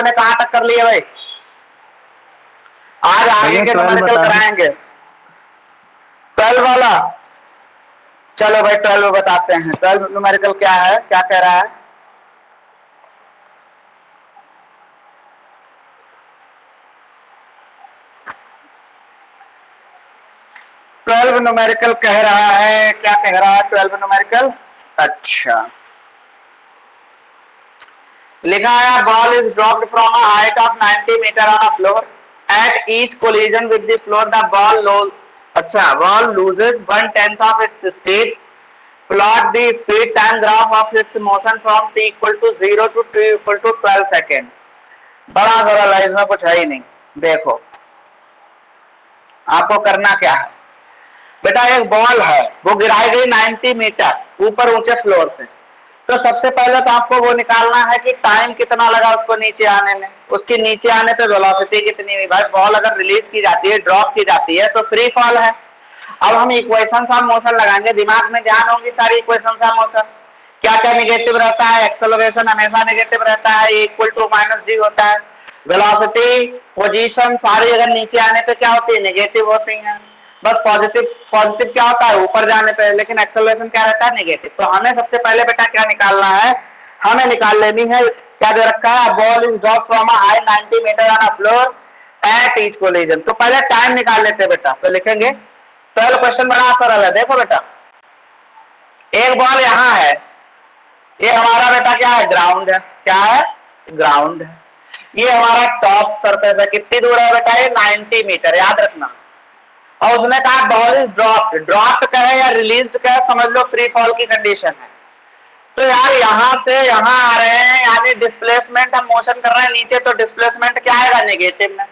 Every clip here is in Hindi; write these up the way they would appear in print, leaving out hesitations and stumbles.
लोगों ने कहां तक कर लिया भाई? आज आगे के न्यूमेरिकल कराएंगे 12 वाला। चलो भाई 12 बताते हैं। 12 न्यूमेरिकल क्या है, क्या कह रहा है? ट्वेल्व न्यूमेरिकल कह रहा है, क्या कह रहा है 12 न्यूमेरिकल? अच्छा, लिखा है ball is dropped from a height of 90 metre on a floor at each collision with the floor the ball अच्छा ball loses 1/10 of its speed. Plot the speed time graph of its motion from t equal to 0 to t equal to 12 second. बड़ा सरल है, इसमें कुछ है ही नहीं। देखो आपको करना क्या है बेटा, एक बॉल है वो गिराई गई 90 मीटर ऊपर ऊंचे फ्लोर से। तो सबसे पहले तो आपको वो निकालना है कि टाइम कितना लगा उसको नीचे आने में, उसकी नीचे आने पे वेलोसिटी कितनी हुई। भाई बॉल अगर रिलीज की जाती है, ड्रॉप की जाती है तो फ्री फॉल है। अब हम इक्वेशंस ऑफ मोशन लगाएंगे, दिमाग में ध्यान होंगी सारी इक्वेशंस ऑफ मोशन। क्या क्या निगेटिव रहता है? एक्सेलरेशन हमेशा निगेटिव रहता है, ए इक्वल टू माइनस जी होता है। वेलोसिटी, पोजीशन सारी अगर नीचे आने पे क्या होती है? नेगेटिव होती है। बस पॉजिटिव पॉजिटिव क्या होता है? ऊपर जाने पे। लेकिन एक्सेलरेशन क्या रहता है? नेगेटिव। तो हमें सबसे पहले बेटा क्या निकालना है? हमें निकाल लेनी है, क्या दे रखा है? Ball is drop from a height 90 metre on a floor at each collision. तो पहले टाइम निकाल लेते हैं बेटा। तो लिखेंगे 12 क्वेश्चन बड़ा सरल है। देखो बेटा, एक बॉल यहां है, ये हमारा बेटा क्या है? ग्राउंड है। क्या है? ग्राउंड है। ये हमारा टॉप सरफेस है। कितनी दूर है बेटा? ये 90 मीटर, याद रखना। और उसने कहा बॉल इज ड्रॉप्ड। ड्रॉप्ड कहे या रिलीज्ड कहे, समझ लो फ्री फॉल की कंडीशन है। तो यार यहां से यहां आ रहे हैं, यानी डिस्प्लेसमेंट हम मोशन कर रहे हैं नीचे, तो डिस्प्लेसमेंट क्या आएगा? नेगेटिव में।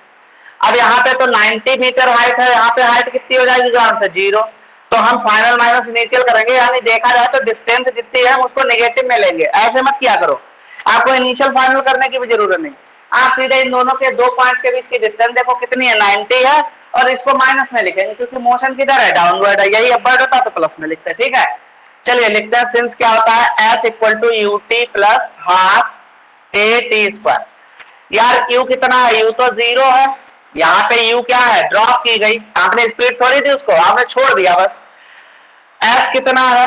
अब यहाँ पे तो 90 मीटर हाइट है, यहाँ पे हाइट कितनी हो जाएगी ग्राउंड से? 0। तो हम फाइनल माइनस इनिशियल करेंगे, यानी देखा जाए तो डिस्टेंस जितनी है हम उसको नेगेटिव में लेंगे। ऐसे मत किया करो, आपको इनिशियल फाइनल करने की भी जरूरत नहीं। आप सीधे इन दोनों के दो पॉइंट्स के बीच की डिस्टेंस देखो कितनी है? 90 है। और इसको माइनस में लिखेंगे क्योंकि मोशन किधर है? डाउनवर्ड है। यही अपवर्ड होता तो प्लस में लिखते। ठीक है, चलिए लिखते हैं। सिंस क्या होता है? S equal to U T plus half A T square. यार यू कितना है? यू तो 0 है। यहाँ पे यू क्या है? ड्रॉप की गई। आपने स्पीड थोड़ी थी उसको, आपने छोड़ दिया बस। एस कितना है?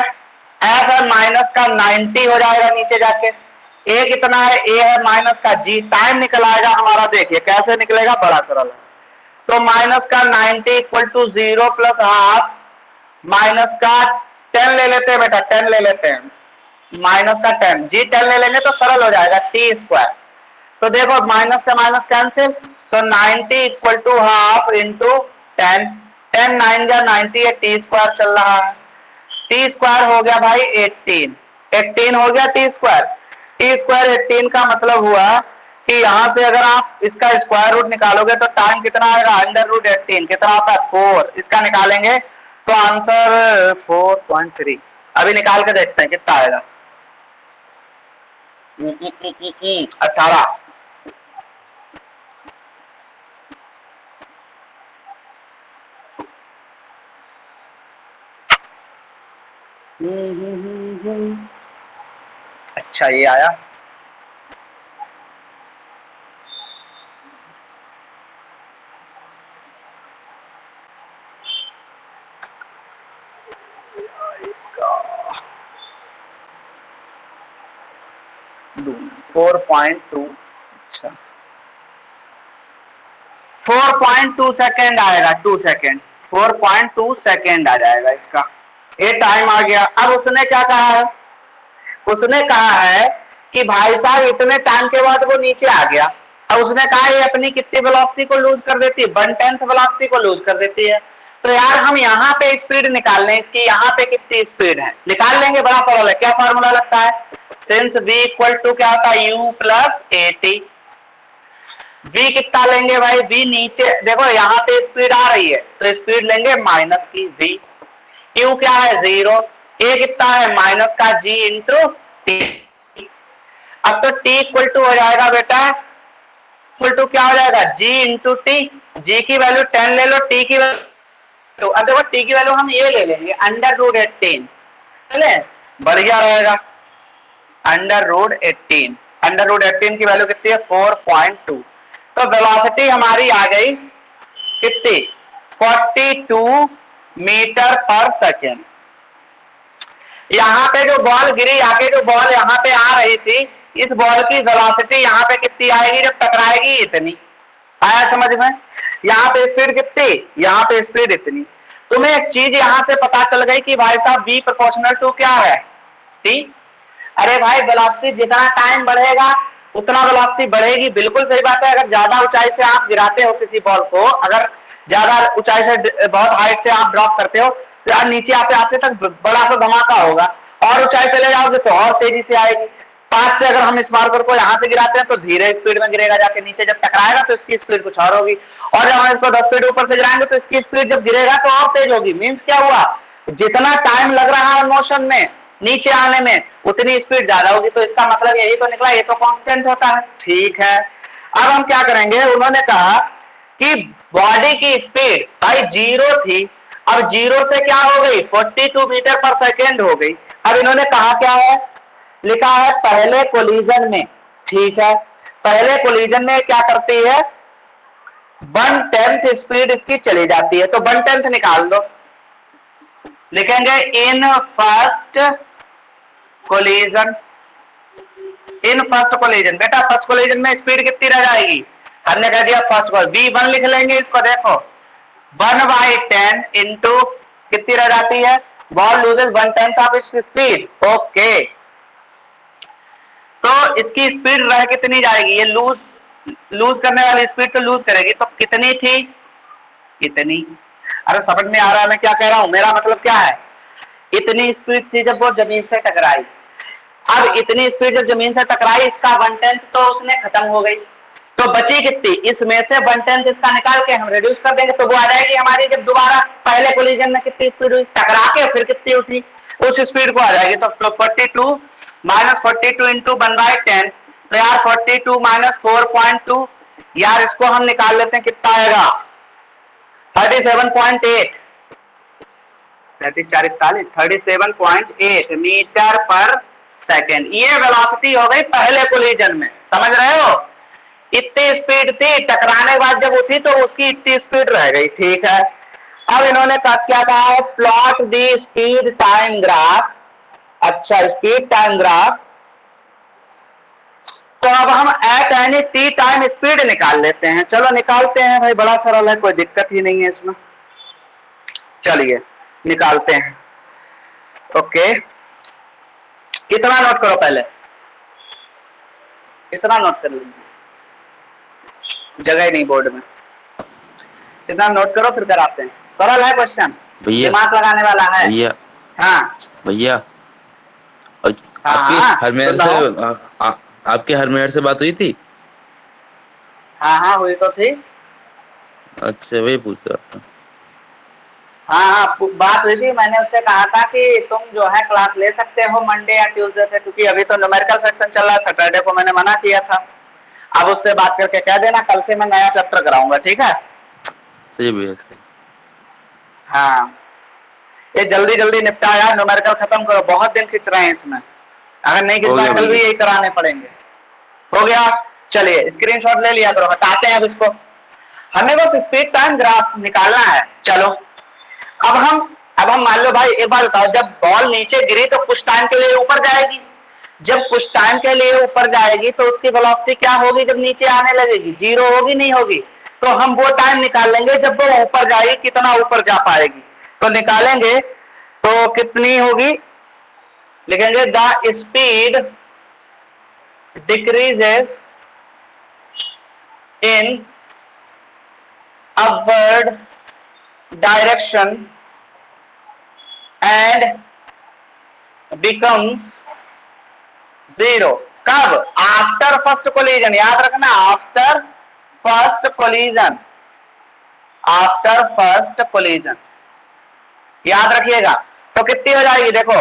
एस है माइनस का 90 हो जाएगा नीचे जाके। ए कितना है? ए है माइनस का जी। टाइम निकल आएगा हमारा, देखिए कैसे निकलेगा, बड़ा सरल है। तो माइनस का 90 equal to 0 plus half minus का 10 ले लेते हैं बेटा, 10 ले लेते हैं। माइनस का 10 जी 10 ले लेंगे तो सरल हो जाएगा टी स्क्वायर। तो देखो माइनस से माइनस कैंसिल, तो 90 इक्वल टू हाफ इंटू 10। 10 9 या 90 है, टी स्क्वायर चल रहा है। टी स्क्वायर हो गया भाई 18। 18 हो गया टी स्क्वायर। टी स्क्वायर 18 का मतलब हुआ कि यहां से अगर आप इसका स्क्वायर रूट निकालोगे तो टाइम कितना आएगा? अंडर रूट 18 कितना होता है? 4। इसका निकालेंगे तो आंसर 4.3। अभी निकाल के देखते हैं कितना आएगा। 18। अच्छा ये आया। Four point two. अच्छा 4.2 सेकेंड आएगा। 2 सेकेंड 4.2 सेकेंड आ जाएगा इसका। ये टाइम आ गया। अब उसने क्या कहा है? उसने कहा है कि भाई साहब इतने टाइम के बाद वो नीचे आ गया। अब उसने कहा ये अपनी कितनी वेलोसिटी को लूज कर देती है? 1/10 वेलोसिटी को लूज कर देती है। तो यार हम यहाँ पे स्पीड निकाल लें इसकी, यहाँ पे कितनी स्पीड है निकाल लेंगे। बड़ा सरल है। क्या फॉर्मूला लगता है? सिंस v इक्वल टू क्या होता है? u plus A T. v कितना लेंगे भाई? v नीचे देखो यहाँ पे स्पीड आ रही है तो स्पीड लेंगे माइनस की v। u क्या है? 0। a कितना है? माइनस का g इंटू टी। अब तो t इक्वल टू हो जाएगा बेटा, इक्वल टू क्या हो जाएगा? g into T. g की वैल्यू 10 ले लो, t की वैल्यू तो अब देखो t की वैल्यू हम ये ले लेंगे अंडर रूट 18। चले बढ़िया रहेगा। अंडर रूट 18 √18 की वैल्यू कितनी है 4.2। तो वेलोसिटी हमारी आ गई कितनी 42 मीटर पर सेकेंड। यहाँ पे जो बॉल गिरी आके जो बॉल यहाँ पे आ रही थी, इस बॉल की वेलोसिटी यहाँ पे कितनी आएगी जब टकराएगी, इतनी। आया समझ में? यहाँ पे स्पीड कितनी, यहाँ पे स्पीड इतनी। तुम्हें एक चीज यहाँ से पता चल गई कि भाई साहब v प्रोपोर्शनल टू क्या है, t। अरे भाई वेलोसिटी जितना टाइम बढ़ेगा उतना वेलोसिटी बढ़ेगी, बिल्कुल सही बात है। अगर ज्यादा ऊंचाई से आप गिराते हो किसी बॉल को, अगर ज्यादा ऊंचाई से बहुत हाइट से आप ड्रॉप करते हो तो यार नीचे आते आते तक बड़ा सा धमाका होगा, और ऊंचाई चले जाओगे तो और तेजी से आएगी। 5 से अगर हम इस मार्कर को यहाँ से गिराते हैं तो धीरे स्पीड में गिरेगा, जाके नीचे जब टकराएगा तो इसकी स्पीड कुछ और होगी, और जब हम इसको 10 फीट ऊपर से गिराएंगे तो इसकी स्पीड जब गिरेगा तो और तेज होगी। मीन्स क्या हुआ, जितना टाइम लग रहा है मोशन में नीचे आने में उतनी स्पीड ज्यादा होगी। तो इसका मतलब यही तो निकला, ये तो कांस्टेंट होता है। ठीक है, अब हम क्या करेंगे, उन्होंने कहा कि बॉडी की स्पीड भाई 0 थी, अब 0 से क्या हो गई 42 मीटर पर सेकेंड हो गई। अब इन्होंने कहा क्या है, लिखा है पहले कोलिजन में। ठीक है, पहले कोलिजन में क्या करती है 1/10 स्पीड इसकी चली जाती है, तो 1/10 निकाल दो। लिखेंगे in first collision, in first collision. बेटा फर्स्ट कोलिजन में स्पीड कितनी रह जाएगी, हमने कह दिया फर्स्ट को v1 लिख लेंगे इसको। देखो 1/10 इंटू कितनी रह जाती है, ball loses 1/10 of its speed. Okay, तो इसकी स्पीड रह कितनी जाएगी, ये लूज करने वाली स्पीड तो लूज करेगी, तो कितनी थी इतनी। अरे समझ में आ रहा है मैं क्या कह रहा हूं, मेरा मतलब क्या है, इतनी स्पीड थी जब वो जमीन से टकराई। अब इतनी स्पीड जब जमीन से टकराई, इसका 1/10 तो उसने खत्म हो गई, तो बची कितनी, इसमें से 1/10 इसका निकाल के हम रिड्यूस कर देंगे तो वो आ जाएगी हमारी जब दोबारा पहले कोलिजन में कितनी स्पीड हुई, टकरा के फिर कितनी उठी उस स्पीड को आ जाएगी। तो 42 माइनस 42 इंटू 1/10, तो यार 42 माइनस 4.2, यार इसको हम निकाल लेते हैं कितना आएगा 37.8, 37.8 मीटर पर सेकेंड। ये वेलोसिटी हो गई पहले कोलिजन में, समझ रहे हो, इतनी स्पीड थी, टकराने के बाद जब उठी तो उसकी इतनी स्पीड रह गई। ठीक है, अब इन्होंने क्या कहा है, plot the speed time graph. अच्छा, स्पीड टाइम ग्राफ, तो अब हम at any T time speed निकाल लेते हैं। चलो निकालते हैं भाई, बड़ा सरल है, कोई दिक्कत ही नहीं है इसमें। चलिए निकालते हैं। ओके, कितना नोट करो, पहले कितना नोट कर लीजिए, जगह ही नहीं बोर्ड में, कितना नोट करो फिर कराते हैं। सरल है क्वेश्चन, दिमाग लगाने वाला है भैया। हाँ भैया, आपके हरमेर से बात हुई थी? हाँ हुई तो थी। अच्छा, वही पूछ रहा था। हाँ बात हुई थी, मैंने उससे कहा था कि तुम जो है क्लास ले सकते हो मंडे या ट्यूसडे से, क्योंकि अभी तो न्यूमेरिकल सेक्शन चल रहा है, सैटरडे को मैंने मना किया था। अब उससे बात करके कह देना कल से मैं नया चैप्टर कराऊंगा, ठीक है? सही भैया। हाँ, ये जल्दी जल्दी निपटा यार, न्यूमेरिकल खत्म करो, बहुत दिन खिंच रहे हैं इसमें, अगर नहीं खिंच पाए कल भी यही कराने पड़ेंगे। हो गया, चलिए स्क्रीनशॉट ले लिया करो, हटाते हैं अब इसको। हमें बस स्पीड टाइम ग्राफ निकालना है। चलो अब हम मान लो भाई, एक बात बताओ, जब बॉल नीचे गिरी तो कुछ टाइम के लिए ऊपर जाएगी, जब कुछ टाइम के लिए ऊपर जाएगी तो उसकी वेलोसिटी क्या होगी जब नीचे आने लगेगी, 0 होगी नहीं होगी? तो हम वो टाइम निकाल लेंगे जब वो ऊपर जाएगी, कितना ऊपर जा पाएगी, तो निकालेंगे तो कितनी होगी, लिखेंगे the speed decreases in upward direction and becomes 0। कब? आफ्टर फर्स्ट कोलिजन, याद रखना, after first collision, after first collision याद रखिएगा। तो कितनी हो जाएगी, देखो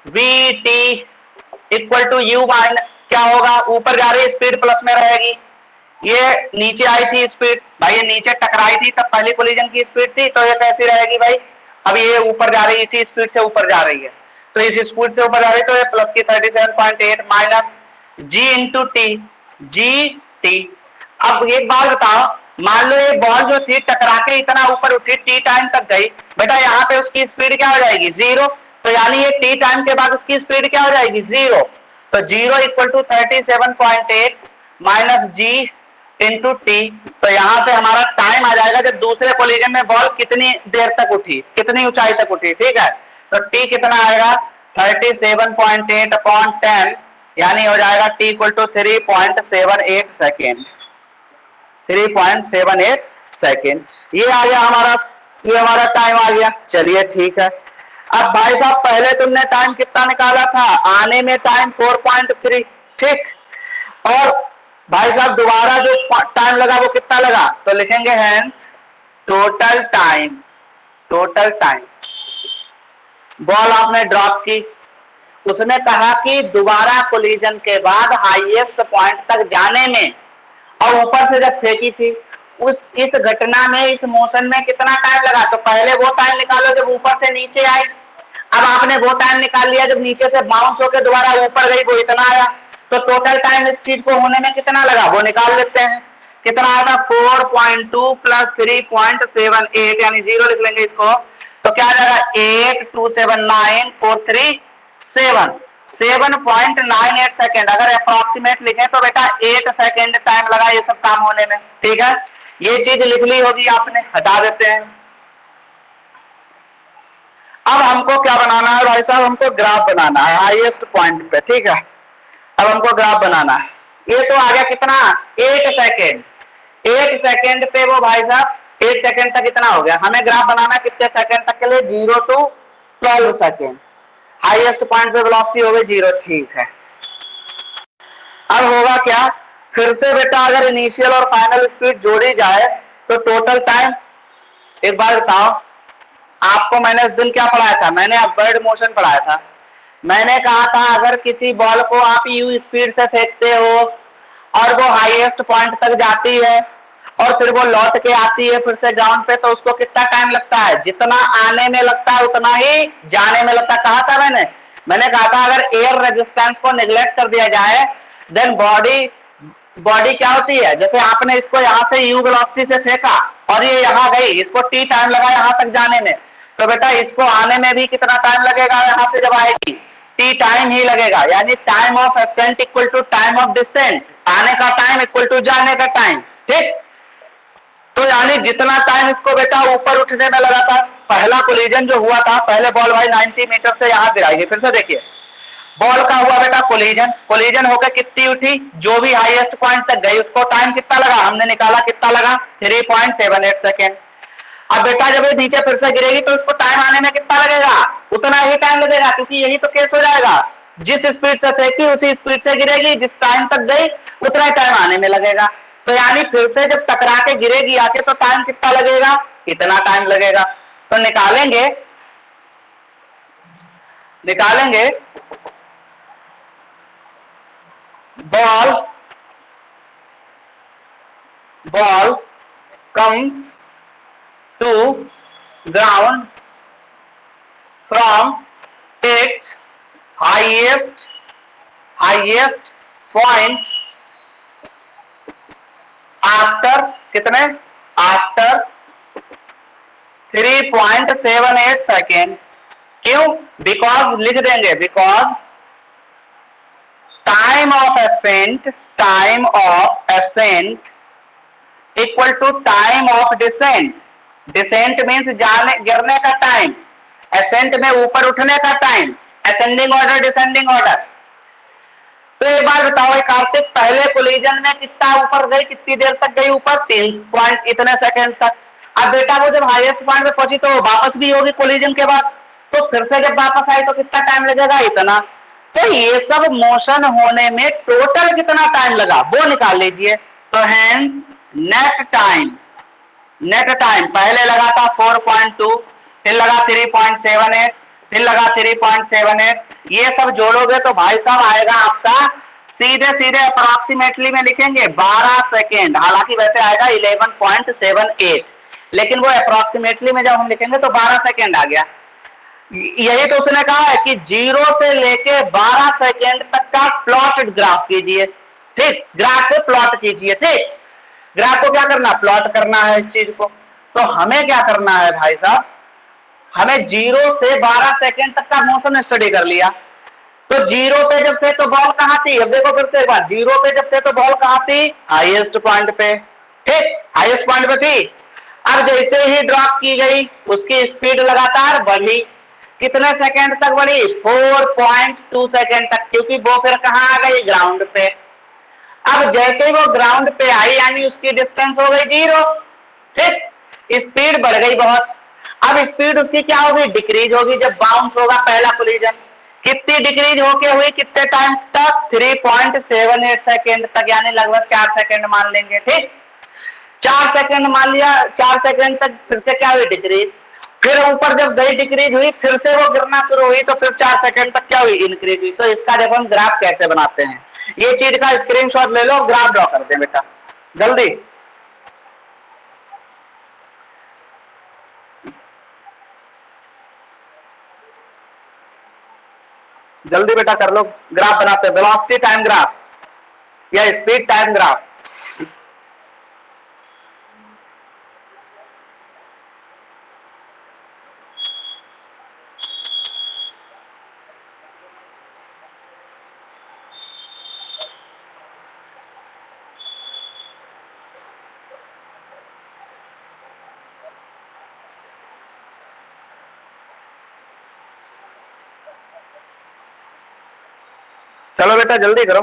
V T equal to U minus, क्या होगा, ऊपर जा रही स्पीड प्लस में रहेगी, ये नीचे आई थी स्पीड, भाई ये नीचे टकराई थी तब पहली कोलिजन की स्पीड थी, तो ये कैसी रहेगी भाई, अब ये ऊपर जा रही है, इसी स्पीड से ऊपर जा रही है, तो इस स्पीड से ऊपर जा रही है, तो ये प्लस की 37.8 minus G into T, G T. अब एक बात बताओ, मान लो ये बॉल जो थी टकरा के इतना ऊपर उठी, टी टाइम तक गई, बेटा यहाँ पे उसकी स्पीड क्या हो जाएगी, जीरो। तो यानी ये टी टाइम के बाद उसकी स्पीड क्या हो जाएगी, जीरो। तो zero equal to 37.8 minus G into T. तो यहां से हमारा टाइम आ जाएगा जब दूसरे कोलिजन में बॉल कितनी देर तक उठी, कितनी ऊंचाई तक उठी, ठीक है। तो टी कितना आएगा, 37.8 अपॉन 10, यानी हो जाएगा T equal to 3.78 second, 3.78 second. ये आ गया हमारा, ये हमारा टाइम आ गया। चलिए ठीक है। अब भाई साहब पहले तुमने टाइम कितना निकाला था, आने में टाइम 4.3, ठीक। और भाई साहब दोबारा जो टाइम लगा वो कितना लगा, तो लिखेंगे hence total time, total time. Ball आपने ड्रॉप की, उसने कहा कि दोबारा कोलिजन के बाद हाईएस्ट पॉइंट तक जाने में और ऊपर से जब फेंकी थी, इस घटना में, इस मोशन में कितना टाइम लगा, तो पहले वो टाइम निकालो जब ऊपर से नीचे आई। अब आपने वो टाइम निकाल लिया जब नीचे से बाउंस होकर दोबारा ऊपर गई, वो इतना आया। तो टोटल टाइम इस चीज को होने में कितना लगा वो निकाल लेते हैं। कितना आया था, 4.2 प्लस 3.78, यानी जीरो लिख लेंगे इसको। तो क्या आ जाएगा, 8279437, 7.98 सेकेंड। अगर अप्रोक्सीमेट लिखे तो बेटा 8 सेकेंड टाइम लगा ये सब काम होने में, ठीक है। ये चीज लिख ली होगी आपने, हटा देते हैं। अब हमको क्या बनाना है भाई साहब, हमको ग्राफ बनाना है हाईएस्ट पॉइंट पे, ठीक है। अब हमको ग्राफ बनाना है। ये तो आ गया कितना, 8 सेकेंड, 8 सेकेंड पे वो भाई साहब 8 सेकेंड तक इतना हो गया। हमें ग्राफ बनाना कितने सेकेंड तक के लिए, 0 to 12 सेकेंड। हाईएस्ट पॉइंट पे वेलोसिटी हो गई 0, ठीक है। अब होगा क्या, फिर से बेटा अगर इनिशियल और फाइनल स्पीड जोड़ी जाए तो टोटल टाइम, एक बार बताओ, आपको मैंने उस दिन क्या पढ़ाया था, मैंने अपवर्ड मोशन पढ़ाया था। मैंने कहा था अगर किसी बॉल को आप यू स्पीड से फेंकते हो और वो हाईएस्ट पॉइंट तक जाती है और फिर वो लौट के आती है फिर से ग्राउंड पे, तो उसको कितना टाइम लगता है, जितना आने में लगता है उतना ही जाने में लगता है। कहा था मैंने कहा था अगर एयर रेजिस्टेंस को निगलेक्ट कर दिया जाए देन बॉडी क्या होती है, जैसे आपने इसको यहां से यू वेलोसिटी से फेंका और ये यहां गई, इसको टी टाइम लगा यहां तक जाने में, तो बेटा इसको आने में भी कितना टाइम लगेगा, यहां से जब आएगी टी टाइम ही लगेगा। यानी time of ascent equal to time of descent, आने का टाइम इक्वल टू जाने का टाइम, ठीक। तो यानी जितना टाइम इसको बेटा ऊपर उठने में लगा था, पहला कोलिजन जो हुआ था, पहले बॉल भाई 90 मीटर से यहां गिराएगी, फिर से देखिए बॉल का हुआ बेटा कोलिजन, कोलिजन होकर कितनी उठी, जो भी हाईएस्ट पॉइंट तक गई उसको टाइम कितना लगा, हमने निकाला कितना लगा, 3.78 सेकेंड। अब बेटा जब ये नीचे फिर से गिरेगी तो इसको टाइम आने में कितना लगेगा, उतना ही टाइम लगेगा, क्योंकि यही तो केस हो जाएगा, जिस स्पीड से फेंकी उसी स्पीड से गिरेगी, जिस टाइम तक गई उतना टाइम आने में लगेगा। तो यानी फिर से जब टकरा के गिरेगी आके तो टाइम कितना लगेगा, कितना टाइम लगेगा। तो निकालेंगे ball comes to ground from its highest point after 3.78 second. क्यों, बिकॉज लिख देंगे, because time of ascent equal to time of descent. Descent means जाने गिरने का टाइम, असेंट में ऊपर उठने का time, ascending order descending order. तो एक बार बताओ कार्तिक, पहले कोलिजन में कितना ऊपर गई, कितनी देर तक गई ऊपर, 3 पॉइंट इतने सेकंड तक। अब बेटा वो जब हाईएस्ट पॉइंट पे पहुंची तो वापस भी होगी कोलिजन के बाद, तो फिर से जब वापस आई तो कितना टाइम लगेगा, इतना। तो ये सब मोशन होने में टोटल कितना टाइम लगा वो निकाल लीजिए। तो हेंस नेट टाइम पहले लगा था 4.2, फिर लगा 3.78, फिर लगा 3.78, ये सब जोड़ोगे तो भाई साहब आएगा आपका सीधे अप्रोक्सीमेटली में लिखेंगे 12 सेकेंड। हालांकि वैसे आएगा 11.78, लेकिन वो अप्रोक्सीमेटली में जब हम लिखेंगे तो 12 सेकेंड आ गया। यही तो उसने कहा है कि 0 से लेके 12 सेकेंड तक का प्लॉटेड ग्राफ कीजिए। ठीक, ग्राफ को प्लॉट कीजिए। ठीक, ग्राफ को क्या करना, प्लॉट करना है इस चीज को। तो हमें क्या करना है भाई साहब, हमें 0 से 12 सेकेंड तक का मोशन स्टडी कर लिया। तो 0 पे जब थे तो बॉल कहां थी, अब देखो फिर से एक बार, 0 पे जब थे तो बॉल कहां थी, हाईएस्ट पॉइंट पे। ठीक, हाईएस्ट पॉइंट पे थी। अब जैसे ही ड्रॉप की गई उसकी स्पीड लगातार बढ़ी। कितने सेकंड तक बढ़ी, 4.2 सेकंड तक, क्योंकि वो फिर कहां आ गई, ग्राउंड पे। अब जैसे ही वो ग्राउंड पे आई यानी उसकी डिस्टेंस हो गई 0। ठीक, स्पीड बढ़ गई बहुत। अब स्पीड उसकी क्या होगी, डिक्रीज होगी जब बाउंस होगा पहला कोलिजन। कितनी डिक्रीज होके हुई, कितने टाइम तक, 3.78 सेकेंड तक, यानी लगभग 4 सेकेंड मान लेंगे। ठीक, 4 सेकेंड मान लिया, 4 सेकेंड तक फिर से क्या हुई, डिक्रीज। फिर ऊपर जब गई डिक्रीज हुई, फिर से वो गिरना शुरू हुई, तो फिर 4 सेकेंड तक क्या हुई, इंक्रीज हुई। तो इसका देखो हम ग्राफ कैसे बनाते हैं, ये चीज का स्क्रीनशॉट ले लो, ग्राफ ड्रॉ करते हैं बेटा जल्दी। जल्दी बेटा कर लो, ग्राफ बनाते हैं, वेलोसिटी टाइम ग्राफ या स्पीड टाइम ग्राफ। चलो बेटा जल्दी करो।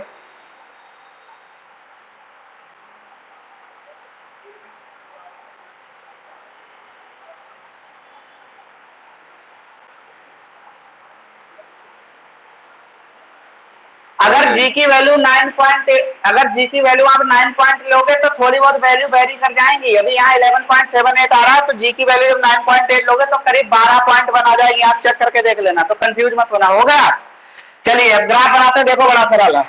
अगर जी की वैल्यू 9.8, अगर जी की वैल्यू आप 9 पॉइंट लोगे तो थोड़ी बहुत वैल्यू वेरी कर जाएंगी। अभी यहाँ 11.78 आ रहा है, तो जी की वैल्यू जब 9.8 लोगे तो करीब 12 पॉइंट बना जाएगी। आप चेक करके देख लेना, तो कंफ्यूज मत होना। हो गया, चलिए अब ग्राफ बनाते हैं, देखो बड़ा सरल है।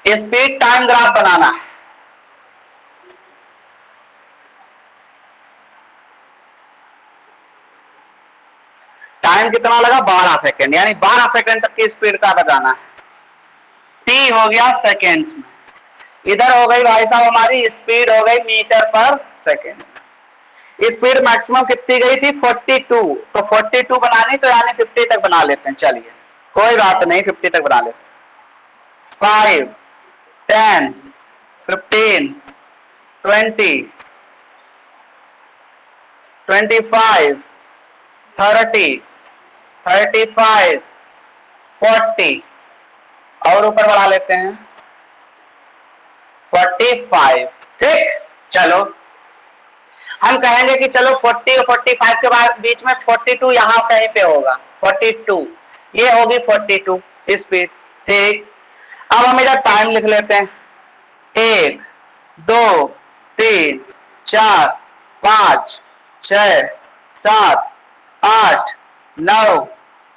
स्पीड टाइम ग्राफ बनाना है। टाइम कितना लगा, 12 सेकेंड, यानी 12 सेकेंड तक की स्पीड का बताना है। टी हो गया सेकेंड्स में, इधर हो गई भाई साहब हमारी स्पीड हो गई मीटर पर सेकेंड। स्पीड मैक्सिमम कितनी गई थी, 42। तो 42 बनानी, तो यानी 50 तक बना लेते हैं। चलिए कोई बात नहीं, 50 तक बना लेते हैं। 5, 10, 15, 20, 25, 30, 35, 40 और ऊपर बढ़ा लेते हैं 45। ठीक, चलो हम कहेंगे कि चलो 40 और 45 के बाद बीच में 42 यहां कहीं पे होगा, 42 ये होगी 42 स्पीड। ठीक, अब हम इधर टाइम लिख लेते हैं, 1, 2, 3, 4, 5, 6, 7, 8, 9,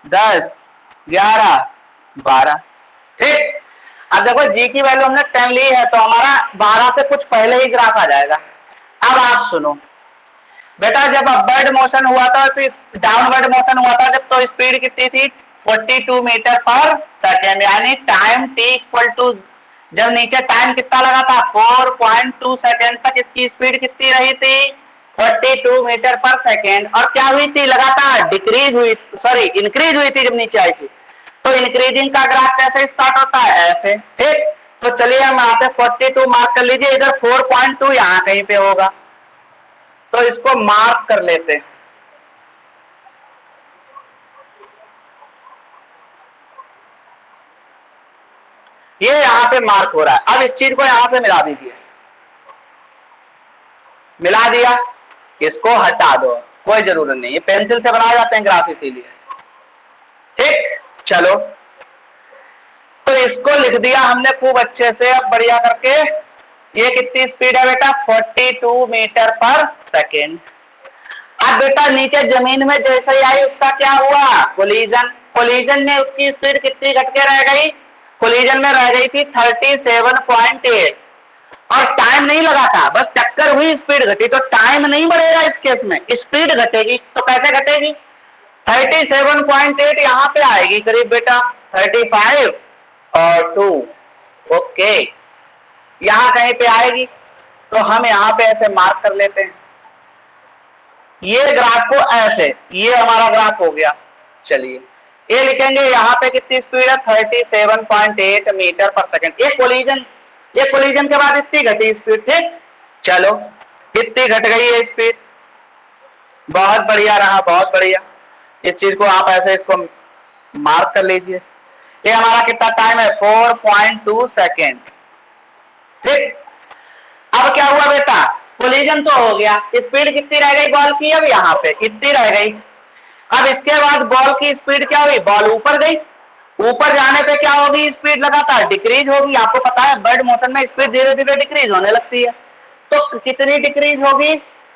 10, 11, 12। ठीक, अब देखो जी की वैल्यू हमने 10 ली है, तो हमारा 12 से कुछ पहले ही ग्राफ आ जाएगा। अब आप सुनो बेटा, जब अपवर्ड मोशन हुआ था तो डाउनवर्ड मोशन हुआ था जब, तो स्पीड कितनी थी, 42 मीटर पर सेकेंड, यानी टाइम टी इक्वल टू, जब नीचे टाइम कितना लगा था, 4.2 सेकेंड तक इसकी स्पीड कितनी रही थी, 42 मीटर पर सेकेंड। और क्या हुई थी, लगातार डिक्रीज हुई, सॉरी इंक्रीज हुई थी जब नीचे आई थी। तो इंक्रीजिंग का ग्राफ कैसे स्टार्ट होता है, ऐसे। ठीक, तो चलिए हम यहाँ पे 42 मार्क कर लीजिए, इधर 4.2 यहाँ कहीं पे होगा, तो इसको मार्क कर लेते हैं। ये यहां पे मार्क हो रहा है। अब इस चीज को यहां से मिला दीजिए, मिला दिया, इसको हटा दो, कोई जरूरत नहीं, ये पेंसिल से बनाए जाते हैं ग्राफ इसीलिए। ठीक, चलो तो इसको लिख दिया हमने खूब अच्छे से। अब बढ़िया करके, ये कितनी स्पीड है बेटा, 42 मीटर पर सेकेंड। अब बेटा नीचे जमीन में जैसे ही आई उसका क्या हुआ, कोलिजन। कोलिजन में उसकी स्पीड कितनी घट के रह गई, कोलिजन में रह गई थी 37.8 और टाइम नहीं लगा था, बस टक्कर हुई, स्पीड घटी, तो टाइम नहीं बढ़ेगा इस केस में, स्पीड घटेगी। तो कैसे घटेगी, 37.8 यहां पे आएगी करीब बेटा 35 और 2, ओके यहां कहीं पे आएगी। तो हम यहां पे ऐसे मार्क कर लेते हैं ये ग्राफ को ऐसे, ये हमारा ग्राफ हो गया। चलिए ये लिखेंगे यहां पे कितनी स्पीड है 37.8 मीटर पर सेकंड, ये कोलिजन के बाद इतनी घटी स्पीड, ठीक। चलो इतनी घट गई है स्पीड, बहुत बढ़िया रहा, बहुत बढ़िया। इस चीज को आप ऐसे इसको मार्क कर लीजिए। ये हमारा कितना टाइम है 4.2 सेकेंड, ठीक। अब क्या हुआ बेटा, कोलिजन तो हो गया, स्पीड कितनी रह गई बॉल की, अब यहाँ पे इतनी रह गई। अब इसके बाद बॉल की स्पीड क्या हुई, बॉल ऊपर गई, ऊपर जाने पे क्या होगी, स्पीड लगातार डिक्रीज होगी। आपको पता है बर्ड मोशन में स्पीड धीरे धीरे डिक्रीज होने लगती है, तो कितनी डिक्रीज होगी,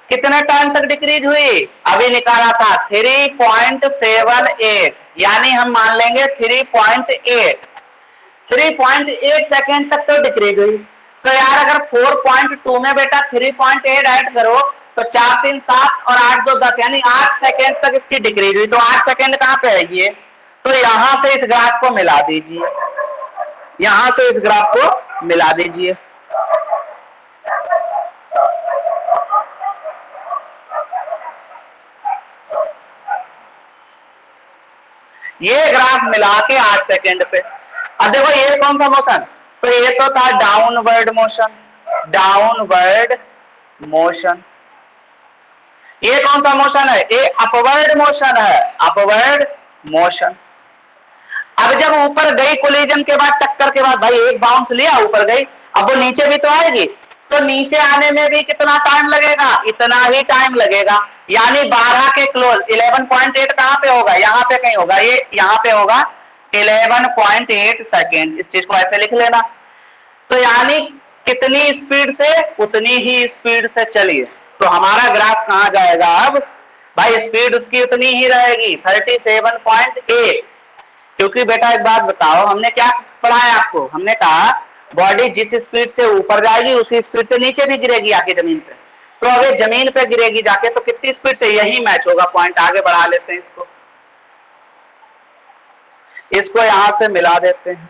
कितने टाइम तक डिक्रीज हुई, अभी निकाला था 3.78, यानी हम मान लेंगे 3.8 सेकेंड तक तो डिक्रीज हुई। तो यार अगर 4.2 में बेटा 3.8 ऐड करो तो 4 3 7 और 8 2 10, यानी 8 सेकेंड तक इसकी डिक्रीज हुई। तो 8 सेकेंड कहां पे है ये, तो यहां से इस ग्राफ को मिला दीजिए, यहां से इस ग्राफ को मिला दीजिए। ये ग्राफ मिला के 8 सेकेंड पे। अब देखो ये कौन सा मोशन, तो ये तो था डाउनवर्ड मोशन, डाउनवर्ड मोशन। ये कौन सा मोशन है, ये अपवर्ड मोशन है, अपवर्ड मोशन। अब जब ऊपर गई कोलिजन के बाद, टक्कर के बाद, भाई एक बाउंस लिया ऊपर गई, अब वो नीचे भी तो आएगी, तो नीचे आने में भी कितना टाइम लगेगा, इतना ही टाइम लगेगा। यानी 12 के क्लोज 11.8 कहां पे होगा, यहां पे कहीं होगा, ये यहां पे होगा 11.8 सेकेंड। इस चीज को ऐसे लिख लेना। तो यानी कितनी स्पीड से, उतनी ही स्पीड से चलिए। तो हमारा ग्राफ कहां जाएगा अब, भाई स्पीड उसकी उतनी ही रहेगी 37.8। क्योंकि बेटा एक बात बताओ, हमने क्या पढ़ाया आपको, हमने कहा बॉडी जिस स्पीड से ऊपर जाएगी उसी स्पीड से नीचे भी गिरेगी आके जमीन पे। तो अगर जमीन पे गिरेगी जाके तो कितनी स्पीड से, यही मैच होगा पॉइंट। आगे बढ़ा लेते हैं इसको, इसको यहां से मिला देते हैं।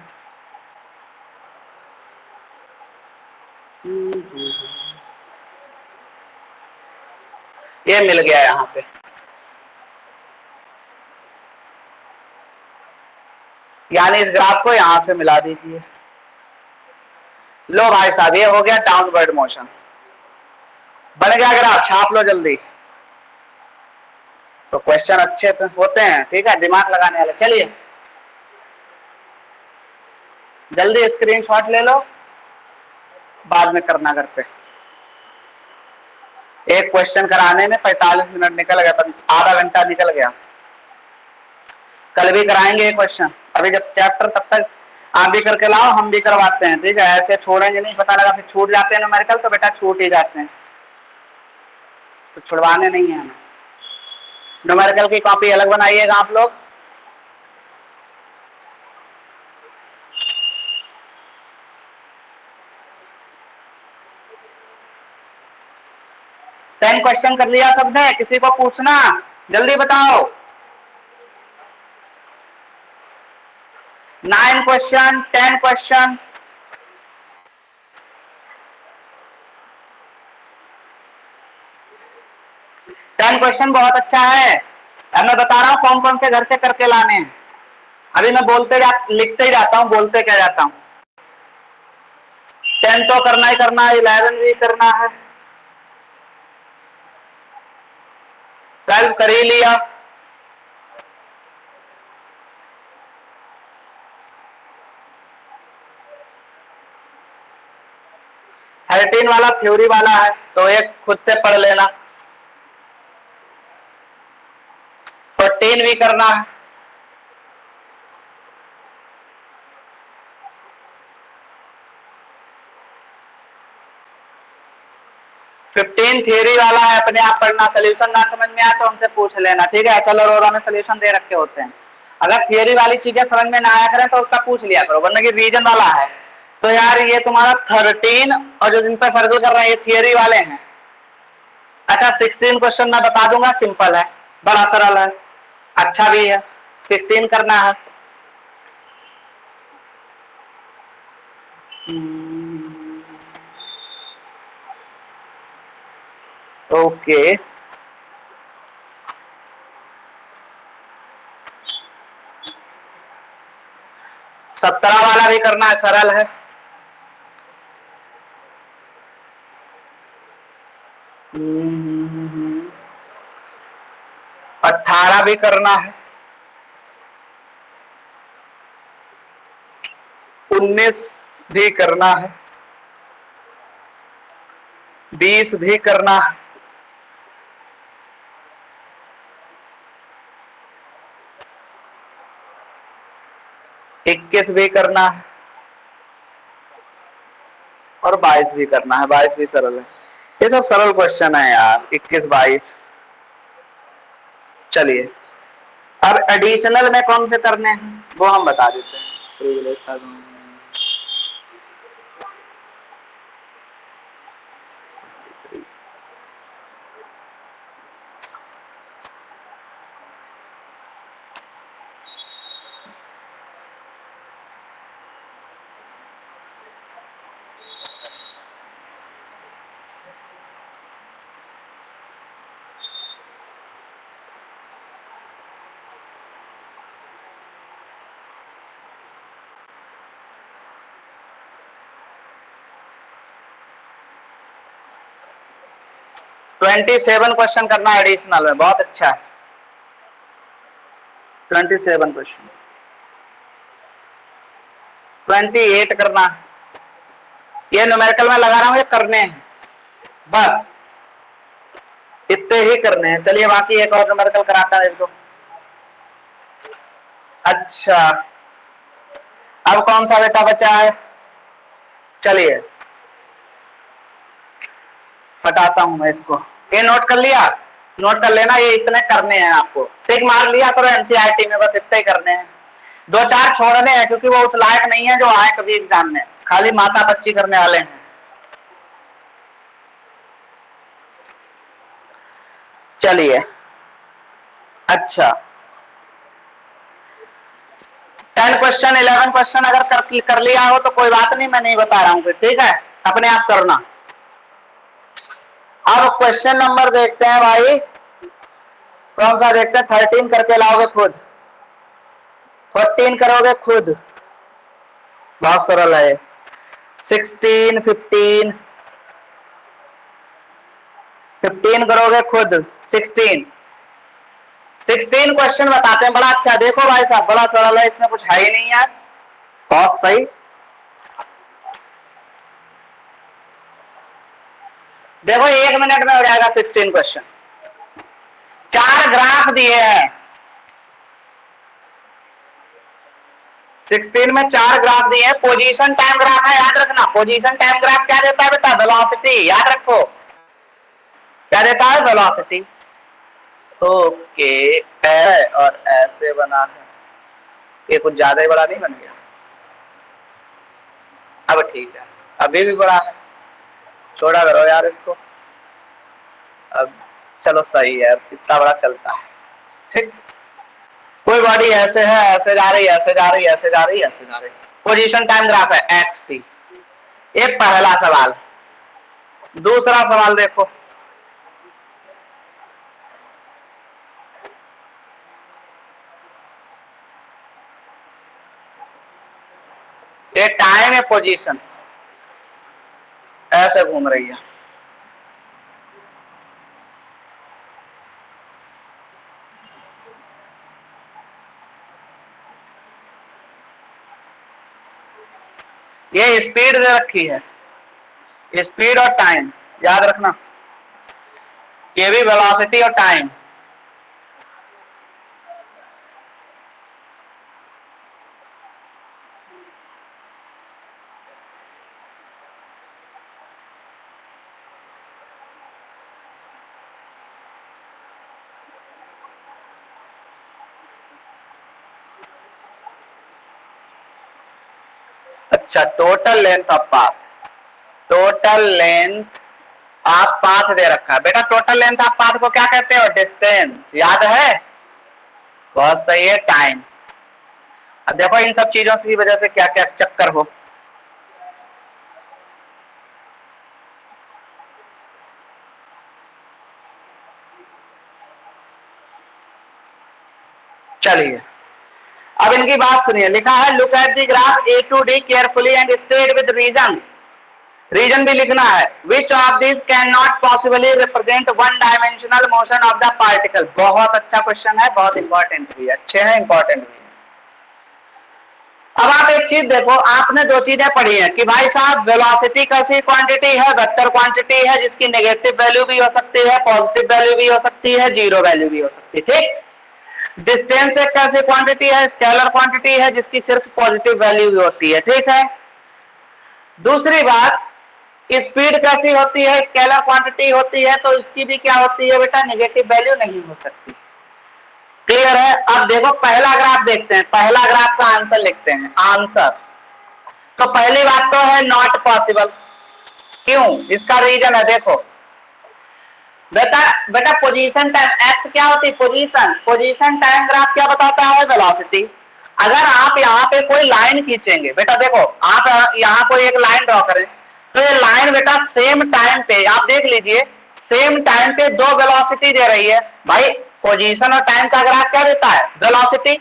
ये मिल गया यहां पे, यानी इस ग्राफ को यहां से मिला दीजिए। लो भाई साहब ये हो गया डाउनवर्ड मोशन, बन गया ग्राफ, छाप लो जल्दी। तो क्वेश्चन अच्छे तो होते हैं, ठीक है, दिमाग लगाने वाले। चलिए जल्दी स्क्रीनशॉट ले लो, बाद में करना घर पे। एक क्वेश्चन कराने में 45 मिनट निकल गया, आधा घंटा निकल गया। कल भी कराएंगे एक क्वेश्चन, अभी जब चैप्टर तब तक आप भी करके लाओ, हम भी करवाते हैं, ठीक है। ऐसे छोड़ेंगे नहीं, पता लगा फिर छूट जाते हैं न्यूमेरिकल, तो बेटा छूट ही जाते हैं, तो छुड़वाने नहीं है हमें। न्यूमेरिकल की कॉपी अलग बनाइएगा आप लोग। टेन क्वेश्चन कर लिया सबने, किसी को पूछना, जल्दी बताओ। 9 क्वेश्चन, 10 क्वेश्चन। टेन क्वेश्चन बहुत अच्छा है। अब मैं बता रहा हूं कौन कौन से घर से करके लाने हैं। अभी मैं लिखते ही जाता हूं, बोलते क्या जाता हूं। 10 तो करना ही करना है, 11 भी करना है, 12 कर ही लिया, थर्टीन वाला थ्योरी वाला है, तो एक खुद से पढ़ लेना। 14 भी करना है, फिफ्टीन थियरी वाला है, अपने आप पढ़ना। सोल्यूशन ना समझ में आए तो हमसे पूछ लेना, ठीक है। एचएल और ओरा में सोल्यूशन दे रखे होते हैं, अगर थियरी वाली चीजें समझ में ना आया करें तो उसका पूछ लिया करो, वरना कि रीजन वाला है तो यार ये तुम्हारा 13 और जो जिन पर सर्कल कर रहे हैं ये थियरी वाले हैं। अच्छा 16 क्वेश्चन मैं बता दूंगा, सिंपल है, बड़ा सरल है, अच्छा भी है, 16 करना है। ओके 17 वाला भी करना है, सरल है। हम्म, 18 भी करना है, 19 भी करना है, 20 भी करना है, 21 भी करना है और 22 भी करना है। 22 भी सरल है। ये सब सरल क्वेश्चन है यार, 21 22। चलिए अब एडिशनल में कौन से करने हैं वो हम बता देते हैं। प्रिविलेज था 27 क्वेश्चन करना है एडिशनल में, बहुत अच्छा है। 27 क्वेश्चन, 28 करना है। ये न्यूमेरिकल में लगा रहा हूं, ये करने हैं बस, इतने ही करने हैं। चलिए बाकी एक और न्यूमेरिकल कराता है इसको। अच्छा अब कौन सा बेटा बचा है, चलिए हटाता हूं मैं इसको। ये नोट कर लिया, नोट कर लेना, ये इतने करने हैं आपको, टिक मार लिया करो एनसीईआरटी में, बस इतने ही करने हैं। 2-4 छोड़ने हैं क्योंकि वो उस लायक नहीं है जो आए कभी एग्जाम में, खाली माता बच्ची करने वाले हैं। चलिए अच्छा 10 क्वेश्चन 11 क्वेश्चन अगर कर लिया हो तो कोई बात नहीं, मैं नहीं बता रहा हूं फिर, ठीक है, अपने आप करना। अब क्वेश्चन नंबर देखते हैं भाई, कौन सा देखते हैं। 13 करके लाओगे खुद, 14 करोगे खुद, बहुत सरल है। 16 15, 15 करोगे खुद, 16 क्वेश्चन बताते हैं, बड़ा अच्छा। देखो भाई साहब बड़ा सरल है, इसमें कुछ है ही नहीं यार, बहुत सही। देखो 1 मिनट में हो जाएगा 16 क्वेश्चन। 4 ग्राफ दिए हैं, 16 में 4 ग्राफ दिए हैं। पोजीशन टाइम ग्राफ है, याद रखना। पोजीशन टाइम ग्राफ क्या देता है बेटा, वेलोसिटी, याद रखो क्या देता है, वेलोसिटी। ओके ऐसे और ऐसे बना है, ये कुछ ज्यादा ही बड़ा नहीं बन गया, अब ठीक है, अभी भी बड़ा है, छोड़ा करो यार इसको। अब चलो सही है, इतना बड़ा चलता है, ठीक। कोई बॉडी ऐसे है, ऐसे जा रही है, ऐसे जा रही है, ऐसे जा रही है, ऐसे जा रही है, पोजीशन टाइम ग्राफ है एक्स टी। ये पहला सवाल। दूसरा सवाल देखो, ये टाइम है, पोजीशन ऐसे घूम रही है, ये स्पीड दे रखी है, स्पीड और टाइम याद रखना, ये भी वेलोसिटी और टाइम। अच्छा, total length of path, total length of path दे रखा है बेटा। टोटल लेंथ ऑफ पाथ को क्या कहते हो? डिस्टेंस। याद है? बहुत सही है, टाइम। अब देखो इन सब चीजों की वजह से क्या क्या चक्कर हो। चलिए अब इनकी बात सुनिए। लिखा है look at the graph A to D carefully and state with reasons. Reason भी लिखना है। Which of this can not possibly represent one dimensional motion of the particle. बहुत अच्छा क्वेश्चन है, बहुत इंपॉर्टेंट भी है, अच्छे हैं, इंपॉर्टेंट भी है। अब आप एक चीज देखो, आपने दो चीजें पढ़ी हैं कि भाई साहब वेलोसिटी कैसी क्वांटिटी है? वेक्टर क्वांटिटी है जिसकी नेगेटिव वैल्यू भी हो सकती है, पॉजिटिव वैल्यू भी हो सकती है, जीरो वैल्यू भी हो सकती है। ठीक। डिस्टेंस एक कैसी क्वांटिटी है? स्केलर क्वांटिटी है जिसकी सिर्फ पॉजिटिव वैल्यू भी होती है। ठीक है। दूसरी बात, स्पीड कैसी होती है? स्केलर क्वांटिटी होती है, तो इसकी भी क्या होती है बेटा? नेगेटिव वैल्यू नहीं हो सकती। क्लियर है? अब देखो पहला ग्राफ देखते हैं, पहला ग्राफ का आंसर लिखते हैं। आंसर तो पहली बात तो है नॉट पॉसिबल। क्यों? इसका रीजन है, देखो बेटा, बेटा पोजीशन टाइम एक्स क्या होती है? पोजीशन। पोजीशन टाइम ग्राफ क्या बताता है? वेलोसिटी। अगर आप यहाँ पे कोई लाइन खींचेंगे बेटा, देखो आप यहाँ कोई एक लाइन ड्रॉ करें, तो ये लाइन बेटा सेम टाइम पे, आप देख लीजिए, सेम टाइम पे दो वेलोसिटी दे रही है। भाई पोजीशन और टाइम का ग्राफ क्या देता है? वेलोसिटी।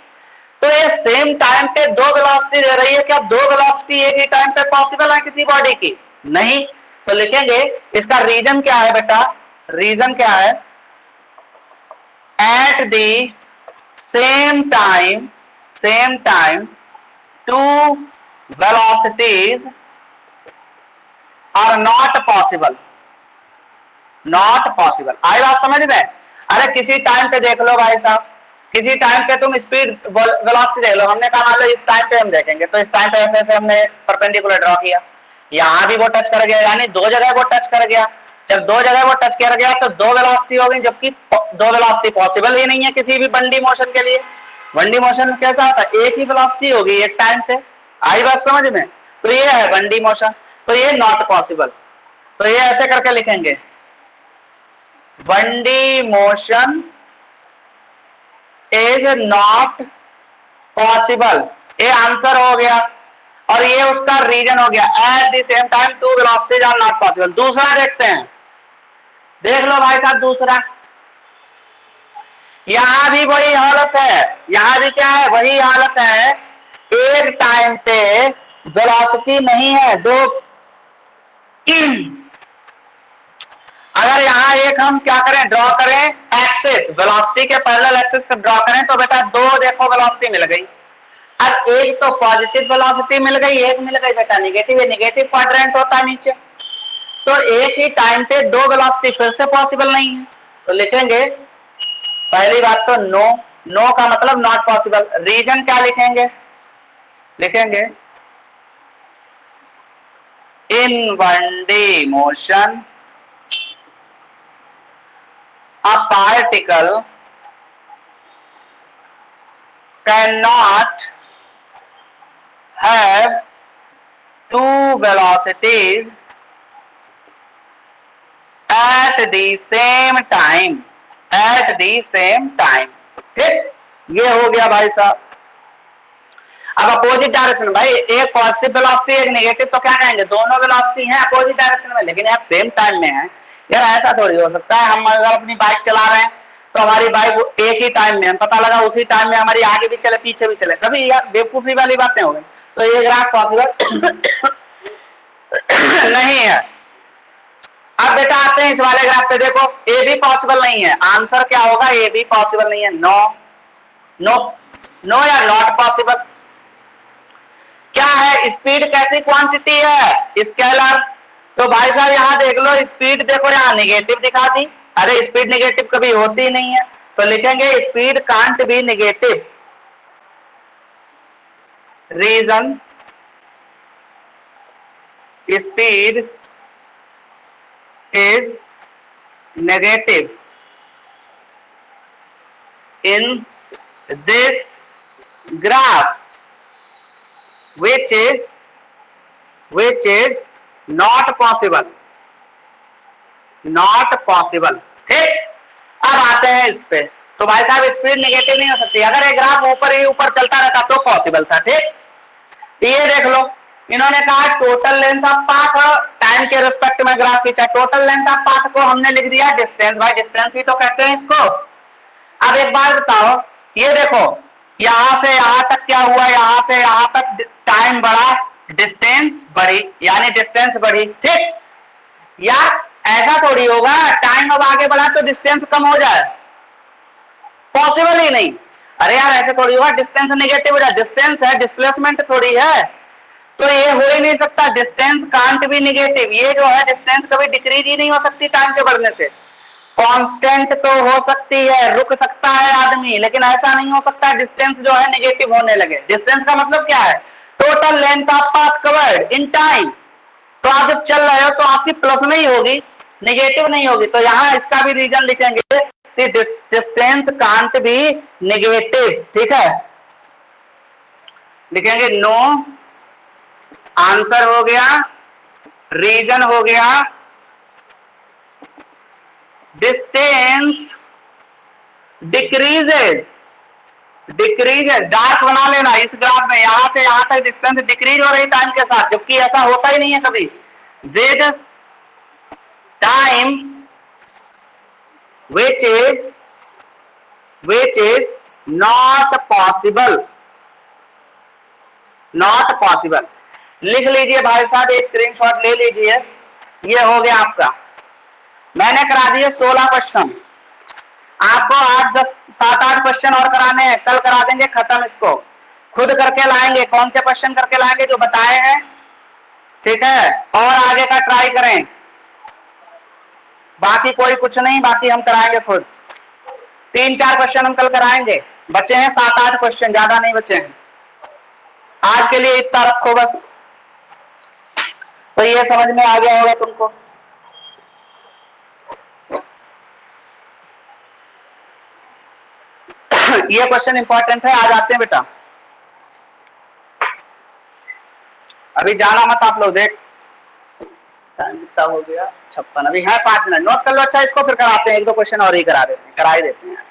तो ये सेम टाइम पे दो वेलोसिटी दे रही है। क्या दो वेलोसिटी एक ही टाइम पे पॉसिबल है किसी बॉडी की? नहीं। तो लिखेंगे इसका रीजन क्या है बेटा? रीजन क्या है? At the same time two velocities are not possible. Not possible. आई बात समझ में? अरे किसी टाइम पे देख लो भाई साहब, किसी टाइम पे तुम स्पीड वेलोसिटी देख लो। हमने कहा मान लो इस टाइम पे हम देखेंगे, तो इस टाइम पे ऐसे ऐसे हमने परपेंडिकुलर ड्रॉ किया, यहां भी वो टच कर गया, यानी दो जगह वो टच कर गया। जब दो जगह वो टच कर गया तो दो वेलोसिटी हो गई, जबकि दो वेलोसिटी पॉसिबल ही नहीं है किसी भी बंडी मोशन के लिए। बंडी मोशन कैसा होता है? एक ही वेलोसिटी होगी एक टाइम पे। आई बात समझ में? तो ये है बंडी मोशन, तो ये नॉट पॉसिबल। तो ये ऐसे करके लिखेंगे, body motion is not possible. ये आंसर हो गया और ये उसका रीजन हो गया। At the same time two velocities are not possible. दूसरा देखते हैं, देख लो भाई साहब दूसरा। यहां भी वही हालत है, यहां भी क्या है? वही हालत है। एक टाइम पे वेलोसिटी नहीं है, दो। अगर यहां एक हम क्या करें? ड्रॉ करें एक्सिस, वेलोसिटी के पैरेलल एक्सिस पर ड्रॉ करें, तो बेटा दो देखो वेलोसिटी मिल गई। अब एक तो पॉजिटिव वेलोसिटी मिल गई, एक मिल गई बेटा नेगेटिव। ये नेगेटिव क्वाड्रेंट होता है नीचे, तो एक ही टाइम पे दो वेलोसिटी फिर से पॉसिबल नहीं है। तो लिखेंगे पहली बात तो नो। नो का मतलब नॉट पॉसिबल। रीजन क्या लिखेंगे? लिखेंगे इन बंडी motion a particle cannot have two velocities at the same time। at the same time। ठीक, ये हो गया भाई साहब। अब अपोजिट डायरेक्शन, भाई एक पॉजिटिव वेलोसिटी एक नेगेटिव, तो क्या कहेंगे? दोनों वेलोसिटी हैं अपोजिट डायरेक्शन में, लेकिन यार सेम टाइम में है। यार ऐसा थोड़ी हो सकता है। हम अगर अपनी बाइक चला रहे हैं तो हमारी बाइक एक ही टाइम में, पता लगा उसी टाइम में हमारी आगे भी चले पीछे भी चले, कभी यार बेवकूफी वाली बातें हो गई। तो ये ग्राफ पॉसिबल नहीं है। अब बेटा आते हैं इस वाले ग्राफ पे, देखो ए भी पॉसिबल नहीं है। आंसर क्या होगा? ए भी पॉसिबल नहीं है। नो नो नो या नॉट पॉसिबल। क्या है? स्पीड कैसी क्वांटिटी है? स्केलर। तो भाई साहब यहां देख लो, स्पीड देखो यहां नेगेटिव दिखा दी। अरे स्पीड नेगेटिव कभी होती नहीं है, तो लिखेंगे speed can't be negative. Reason speed is negative in this graph which is which is not possible, not possible. ठीक, अब आते हैं इस पे। तो भाई साहब स्पीड निगेटिव नहीं हो सकती, अगर एक ग्राफ ऊपर ही ऊपर चलता रहता तो पॉसिबल था। ठीक, ये देख लो, इन्होंने कहा total length of path, time के रिस्पेक्ट में ग्राफ खींचा, टोटल लेंथ ऑफ पाथ को हमने लिख दिया डिस्टेंस, भाई डिस्टेंस ही तो कहते हैं इसको। अब एक बात बताओ, ये देखो यहां से यहां तक क्या हुआ, यहां से यहां तक टाइम बढ़ा, डिस्टेंस बढ़ी, यानी डिस्टेंस बढ़ी। ठीक, या ऐसा थोड़ी होगा टाइम अब आगे बढ़ा तो डिस्टेंस कम हो जाए, पॉसिबल ही नहीं। अरे यार ऐसे थोड़ी होगा डिस्टेंस नेगेटिव हो जाए, डिस्टेंस है, डिस्प्लेसमेंट थोड़ी है, तो ये हो ही नहीं सकता। डिस्टेंस कांट भी नेगेटिव, ये जो है डिस्टेंस कभी डिक्रीज ही नहीं हो सकती टाइम के बढ़ने से। कांस्टेंट तो हो सकती है, रुक सकता है आदमी, लेकिन ऐसा नहीं हो सकता डिस्टेंस जो है नेगेटिव होने लगे। डिस्टेंस का मतलब क्या है, total length of path covered in time. तो आप जब चल रहे हो तो आपकी प्लस में ही होगी, नेगेटिव नहीं होगी। तो यहां इसका भी रीजन लिखेंगे, डिस्टेंस कांट भी नेगेटिव। ठीक है, लिखेंगे नो, आंसर हो गया, रीजन हो गया, डिस्टेंस डिक्रीजेस, डिक्रीजेस डार्क बना लेना इस ग्राफ में, यहां से यहां तक डिस्टेंस डिक्रीज हो रही टाइम के साथ, जबकि ऐसा होता ही नहीं है कभी। With time which is not possible, not possible। लिख लीजिए भाई साहब, एक स्क्रीनशॉट ले लीजिए, ये हो गया आपका। मैंने करा दिए 16 क्वेश्चन, आपको 8 10 7 8 क्वेश्चन और कराने हैं, कल करा देंगे खत्म। इसको खुद करके लाएंगे, कौन से क्वेश्चन करके लाएंगे जो बताए हैं, ठीक है, और आगे का ट्राई करें, बाकी कोई कुछ नहीं, बाकी हम कराएंगे खुद। 3-4 क्वेश्चन हम कल कराएंगे, बचे हैं 7-8 क्वेश्चन, ज्यादा नहीं बचे हैं। आज के लिए इतना रखो बस। तो ये समझ में आ गया होगा तुमको। ये क्वेश्चन इंपॉर्टेंट है, आज आते हैं बेटा। अभी जाना मत आप लोग, देख टाइम कितना हो गया, 56, अभी है 5 मिनट, नोट कर लो। अच्छा इसको फिर कराते हैं, 1-2 क्वेश्चन और ही करा देते हैं, करा ही देते हैं।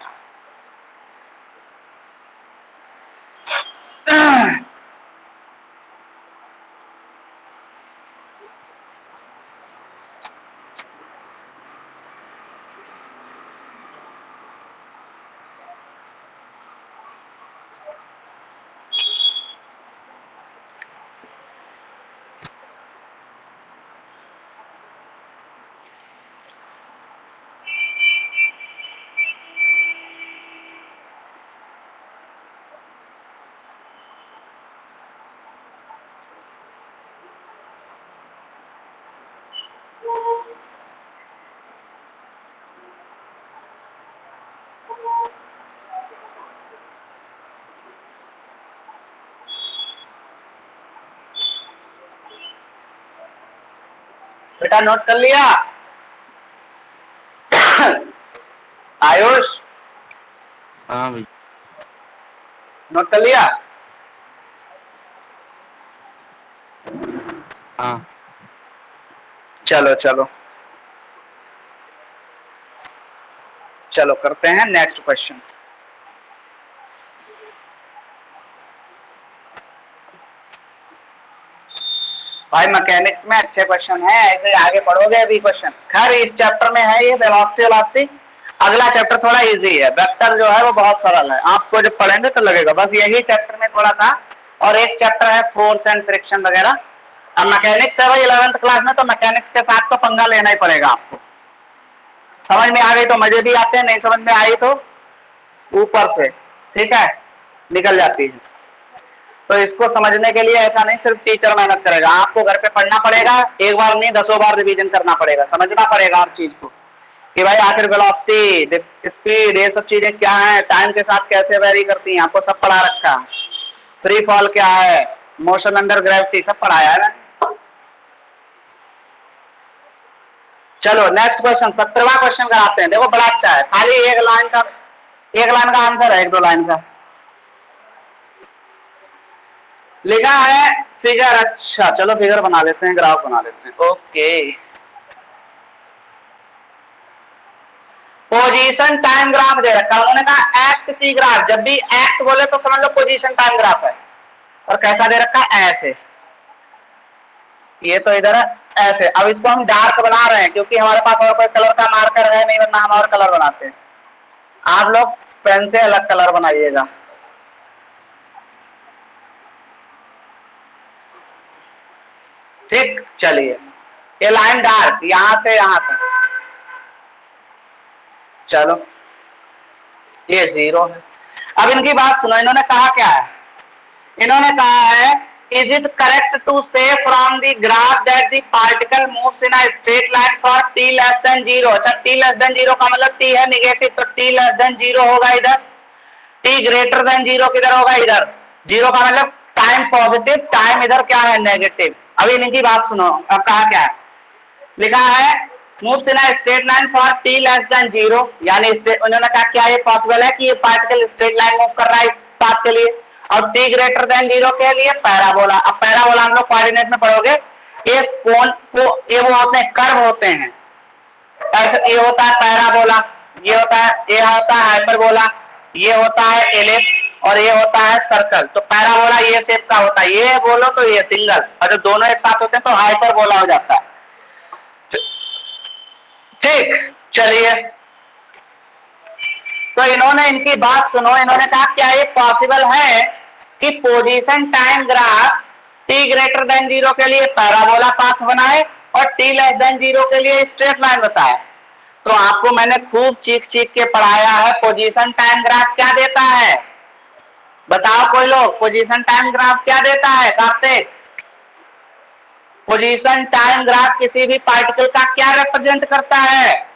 बेटा नोट कर लिया आयुष? हाँ भाई, नोट कर लिया? हाँ। चलो चलो चलो करते हैं नेक्स्ट क्वेश्चन। भाई मैकेनिक्स में अच्छे क्वेश्चन है, ऐसे आगे पढ़ोगे अभी क्वेश्चन। खैर इस चैप्टर में है ये वेलोसिटी वेलोसिटी, अगला चैप्टर थोड़ा इजी है, वेक्टर जो है वो बहुत सरल है, आपको जब पढ़ेंगे तो लगेगा बस यही चैप्टर में थोड़ा था। और एक चैप्टर है फोर्स एंड फ्रिक्शन वगैरह। अब मैकेनिक्स है भाई 11th क्लास में, तो मैकेनिक्स के साथ तो पंगा लेना ही पड़ेगा आपको। समझ में आ गई तो मजे भी आते हैं, नहीं समझ में आई तो ऊपर से, ठीक है, निकल जाती है। तो इसको समझने के लिए ऐसा नहीं सिर्फ टीचर मेहनत करेगा, आपको घर पे पढ़ना पड़ेगा, एक बार नहीं 10 बार रिवीजन करना पड़ेगा, समझना पड़ेगा हर चीज को कि भाई आखिर वेलोसिटी, स्पीड, ये सब चीजें क्या है, टाइम के साथ कैसे वेरी करती हैं, आपको सब पढ़ा रखा है। फ्री फॉल क्या है, मोशन अंडर ग्रेविटी, सब पढ़ाया है ना। चलो नेक्स्ट क्वेश्चन, 17वां क्वेश्चन कराते हैं। देखो बड़ा अच्छा है, खाली एक लाइन का आंसर है, 1-2 लाइन का। लिखा है फिगर। अच्छा चलो फिगर बना लेते हैं, ग्राफ बना लेते हैं। ओके, पोजीशन टाइम ग्राफ दे रखा है, उन्होंने कहा एक्स टी ग्राफ। जब भी एक्स बोले तो समझ लो पोजीशन टाइम ग्राफ है। और कैसा दे रखा है? ऐसे। ये तो इधर है ऐसे। अब इसको हम डार्क बना रहे हैं क्योंकि हमारे पास और कोई कलर का मार्कर है नहीं, वरना हम और कलर बनाते हैं। आप लोग पेन से अलग कलर बनाइएगा। ठीक, चलिए ये लाइन डार्क यहां से यहां तक। चलो ये 0 है। अब इनकी बात सुनो, इन्होंने कहा क्या है? इन्होंने कहा है इज इट करेक्ट टू से from the graph that the particle moves in a straight line for t less than 0। अच्छा t लेस देन 0 का मतलब t है निगेटिव, तो t लेस देन 0 होगा इधर, t ग्रेटर देन 0 किधर होगा? इधर। 0 का मतलब टाइम पॉजिटिव, टाइम इधर क्या है? नेगेटिव। अभी इनकी बात सुनो, अब कहा क्या है? लिखा है moves in a straight line for t less than 0, यानी उन्होंने कहा क्या ये पॉसिबल है कि ये पार्टिकल स्ट्रेट लाइन मूव कर रहा है इस पाथ के लिए? और t ग्रेटर देन 0 के लिए पैराबोला। अब पैराबोला हम लोग कोऑर्डिनेट में पढ़ोगे, ये कोण को ये वो होते हैं, कर्व होते हैं। ऐसे ये होता है पैराबोला, ये होता है हाइपरबोला, ये होता है एलिप्स और ये होता है सर्कल। तो पैराबोला ये शेप का होता है, ये बोलो तो ये सिंगल, और जब दोनों एक साथ होते हैं तो हाइपरबोला हो जाता है। ठीक, चलिए तो इन्होंने इनकी बात सुनो, इन्होंने कहा क्या ये पॉसिबल है कि position time graph t greater than 0 के लिए पैराबोला पाथ बनाए और t लेस देन 0 के लिए स्ट्रेट लाइन बताए? तो आपको मैंने खूब चीख चीख के पढ़ाया है, पोजीशन टाइम ग्राफ क्या देता है? बताओ कोई लोग, पोजीशन टाइम ग्राफ क्या देता है? कार्तिक, पोजीशन टाइम ग्राफ किसी भी पार्टिकल का क्या रिप्रेजेंट करता है?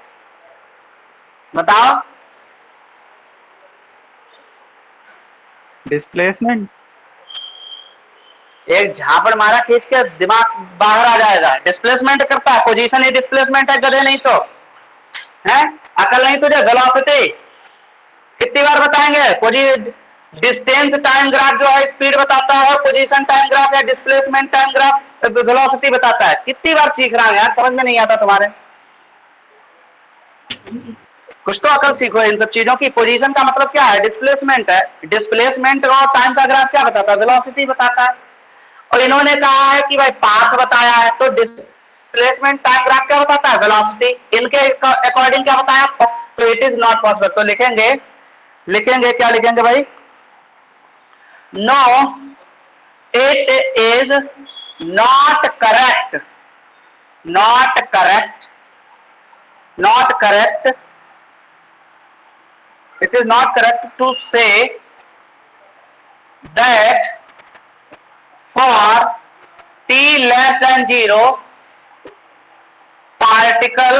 बताओ। डिस्प्लेसमेंट। एक झापड़ मारा खींच के दिमाग बाहर आ जाएगा। डिस्प्लेसमेंट करता है, पोजीशन ही डिस्प्लेसमेंट है गधे, नहीं तो है? अकल नहीं तुझे? वेलोसिटी कितनी बार बताएंगे? डिस्टेंस टाइम ग्राफ जो है स्पीड बताता है, और पोजीशन टाइम ग्राफ या डिस्प्लेसमेंट टाइम ग्राफ वेलोसिटी बताता है। कितनी बार सीख रहा हूं यार, समझ में नहीं आता तुम्हारे? कुछ तो अकल सीखो इन सब चीजों की। पोजीशन का मतलब क्या है? डिस्प्लेसमेंट है। डिस्प्लेसमेंट और टाइम का ग्राफ क्या बताता है? वेलोसिटी बताता है। और इन्होंने कहा है कि भाई पाथ बताया है, तो डिस्प्लेसमेंट टाइम ग्राफ क्या बताता है? वेलोसिटी। इनके अकॉर्डिंग क्या बताया? तो इट इज नॉट पॉसिबल। तो लिखेंगे क्या लिखेंगे भाई? No, it is not correct, not correct, not correct, it is not correct to say that for t less than 0 particle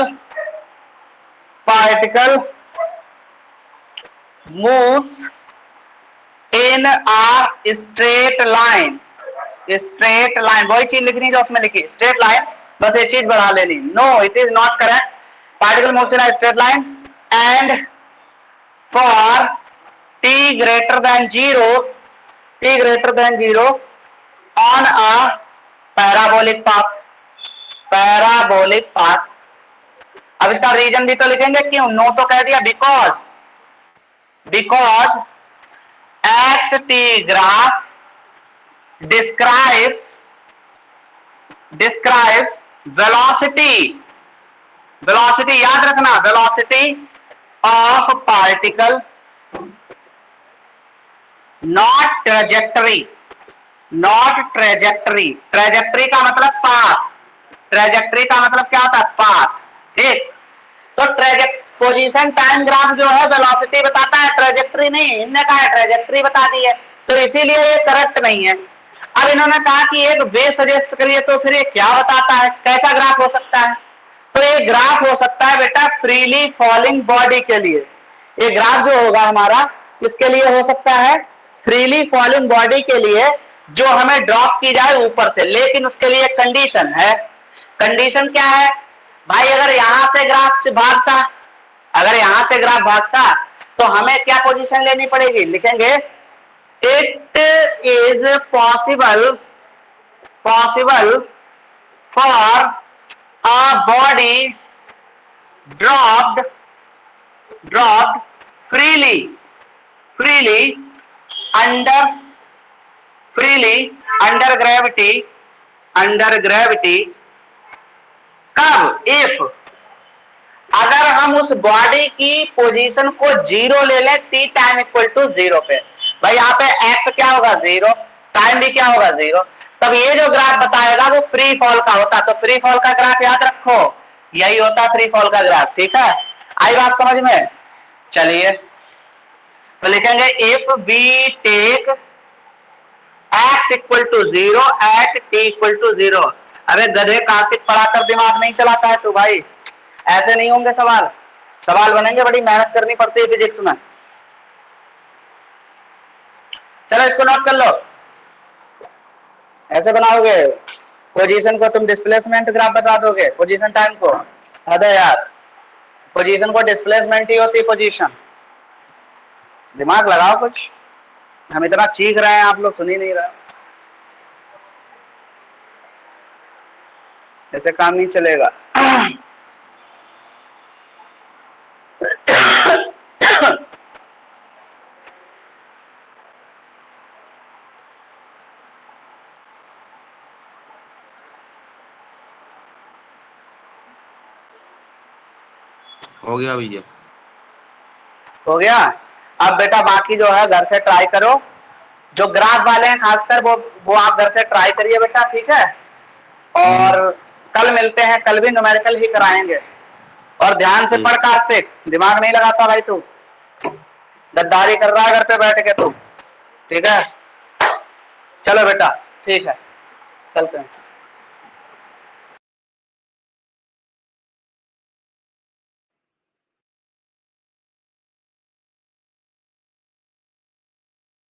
moves in a straight line। Straight line वही चीज लिखनी जो उसमें लिखी, स्ट्रेट लाइन, बस ये चीज बढ़ा लेनी। No, it is not correct, particle moves in a straight line and for t greater than 0 on a parabolic path। अब इसका रीजन भी तो लिखेंगे, क्यों? नो तो कह दिया, because x T graph describes velocity, याद रखना, velocity of particle, not trajectory। Trajectory का मतलब पाथ, ट्रेजेक्टरी का मतलब क्या होता है? पाथ। ठीक, तो पोजीशन टाइम ग्राफ जो है वेलोसिटी बताता है, ट्रेजेक्टरी नहीं। इन्होंने कहा है ट्रेजेक्टरी बता दी है, तो इसीलिए ये करेक्ट नहीं है। अब इन्होंने कहा कि एक वे सजेस्ट करिए, तो फिर ये क्या बताता है? कैसा ग्राफ हो सकता है? तो ये ग्राफ हो सकता है बेटा फ्रीली फॉलिंग बॉडी के लिए। ये ग्राफ जो होगा हमारा किसके लिए हो सकता है? फ्रीली फॉलिंग बॉडी के लिए, जो हमें ड्रॉप की जाए ऊपर से। लेकिन उसके लिए कंडीशन है। कंडीशन क्या है भाई? अगर यहां से ग्राफ भागता, तो हमें क्या पोजीशन लेनी पड़ेगी? लिखेंगे it is possible for a body dropped freely under gravity कब? इफ अगर हम उस बॉडी की पोजीशन को जीरो ले लें t time equal to zero पे। भाई यहाँ पे x क्या होगा? जीरो, टाइम भी क्या होगा? जीरो। तब ये जो ग्राफ बताएगा वो फ्री फॉल का होता। तो फ्री फॉल का ग्राफ याद रखो, यही होता फ्री फॉल का ग्राफ। ठीक है, आई बात समझ में? चलिए तो लिखेंगे if we take x equal to zero at t equal to zero. अरे गधे, कार्तिक पढ़ाकर दिमाग नहीं चलाता है तू भाई, ऐसे नहीं होंगे सवाल। सवाल बनेंगे, बड़ी मेहनत करनी पड़ती है फिजिक्स में। चलो इसको नोट कर लो, ऐसे बनाओगे। पोजीशन को तुम डिस्प्लेसमेंट ग्राफ बता दोगे, पोजीशन टाइम को। अरे यार, पोजीशन को डिस्प्लेसमेंट ही होती है पोजीशन। दिमाग लगाओ कुछ, हम इतना चीख रहे हैं आप लोग सुन ही नहीं रहे। ऐसे काम नहीं चलेगा। हो गया भैया, हो गया। अब बेटा बाकी जो है घर से ट्राई करो, जो ग्राफ वाले हैं खासकर वो आप घर से ट्राई करिए बेटा, ठीक है। और कल मिलते हैं, कल भी न्यूमेरिकल ही कराएंगे। और ध्यान से पढ़ कार्तिक, दिमाग नहीं लगाता भाई तू, गद्दारी कर रहा है घर पे बैठ के तू, ठीक है। चलो बेटा ठीक है, चलते हैं।